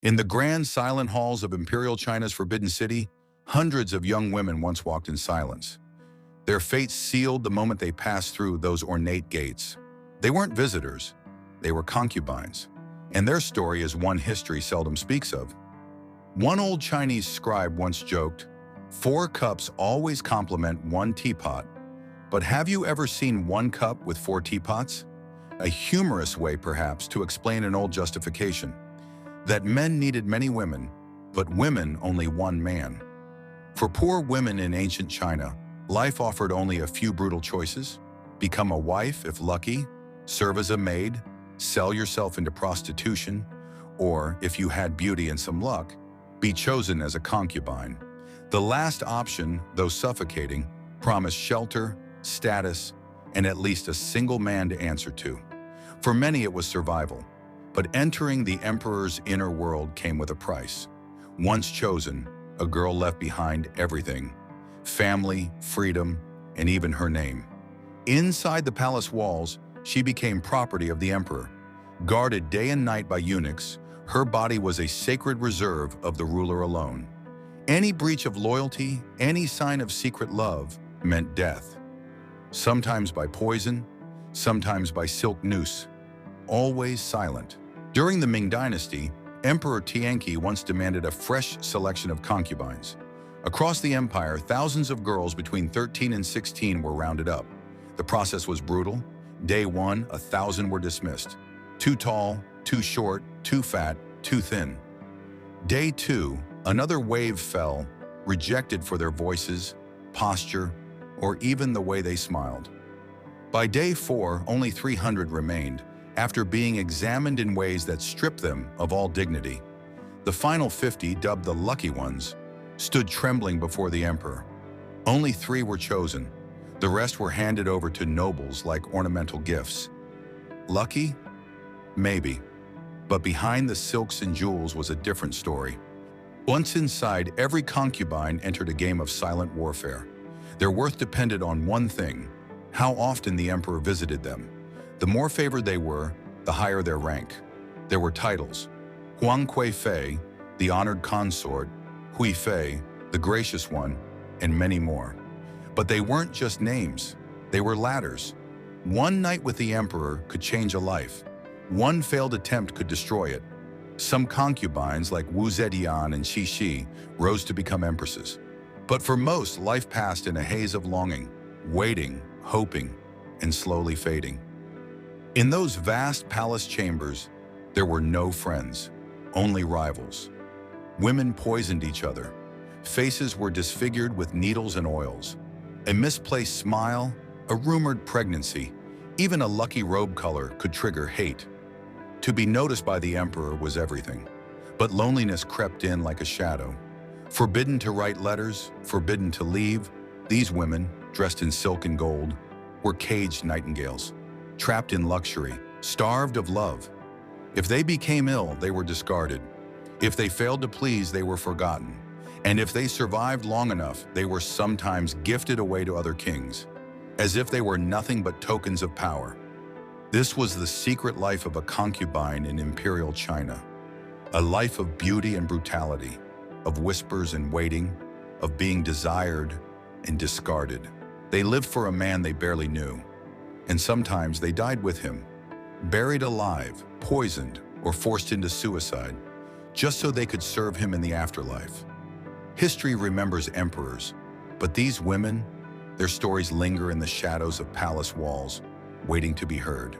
In the grand silent halls of Imperial China's Forbidden City, hundreds of young women once walked in silence. Their fates sealed the moment they passed through those ornate gates. They weren't visitors, they were concubines, and their story is one history seldom speaks of. One old Chinese scribe once joked, "4 cups always complement 1 teapot, but have you ever seen 1 cup with 4 teapots?" A humorous way, perhaps, to explain an old justification, that men needed many women, but women only one man. For poor women in ancient China, life offered only a few brutal choices: become a wife if lucky, serve as a maid, sell yourself into prostitution, or, if you had beauty and some luck, be chosen as a concubine. The last option, though suffocating, promised shelter, status, and at least a single man to answer to. For many it was survival, but entering the emperor's inner world came with a price. Once chosen, a girl left behind everything: family, freedom, and even her name. Inside the palace walls, she became property of the emperor. Guarded day and night by eunuchs, her body was a sacred reserve of the ruler alone. Any breach of loyalty, any sign of secret love, meant death. Sometimes by poison, sometimes by silk noose, always silent. During the Ming Dynasty, Emperor Tianqi once demanded a fresh selection of concubines. Across the empire, thousands of girls between 13 and 16 were rounded up. The process was brutal. Day 1, 1,000 were dismissed. Too tall, too short, too fat, too thin. Day 2, another wave fell, rejected for their voices, posture, or even the way they smiled. By day 4, only 300 remained, after being examined in ways that stripped them of all dignity. The final 50, dubbed the lucky ones, stood trembling before the emperor. Only 3 were chosen. The rest were handed over to nobles like ornamental gifts. Lucky? Maybe. But behind the silks and jewels was a different story. Once inside, every concubine entered a game of silent warfare. Their worth depended on one thing: how often the emperor visited them. The more favored they were, the higher their rank. There were titles: Huang Kui Fei, the honored consort; Hui Fei, the gracious one, and many more. But they weren't just names, they were ladders. One night with the emperor could change a life. One failed attempt could destroy it. Some concubines, like Wu Zetian and Qi Shi, rose to become empresses. But for most, life passed in a haze of longing, waiting, hoping, and slowly fading. In those vast palace chambers, there were no friends, only rivals. Women poisoned each other. Faces were disfigured with needles and oils. A misplaced smile, a rumored pregnancy, even a lucky robe color could trigger hate. To be noticed by the emperor was everything, but loneliness crept in like a shadow. Forbidden to write letters, forbidden to leave, these women, dressed in silk and gold, were caged nightingales, trapped in luxury, starved of love. If they became ill, they were discarded. If they failed to please, they were forgotten. And if they survived long enough, they were sometimes gifted away to other kings, as if they were nothing but tokens of power. This was the secret life of a concubine in Imperial China, a life of beauty and brutality, of whispers and waiting, of being desired and discarded. They lived for a man they barely knew, and sometimes they died with him, buried alive, poisoned, or forced into suicide, just so they could serve him in the afterlife. History remembers emperors, but these women, their stories linger in the shadows of palace walls, waiting to be heard.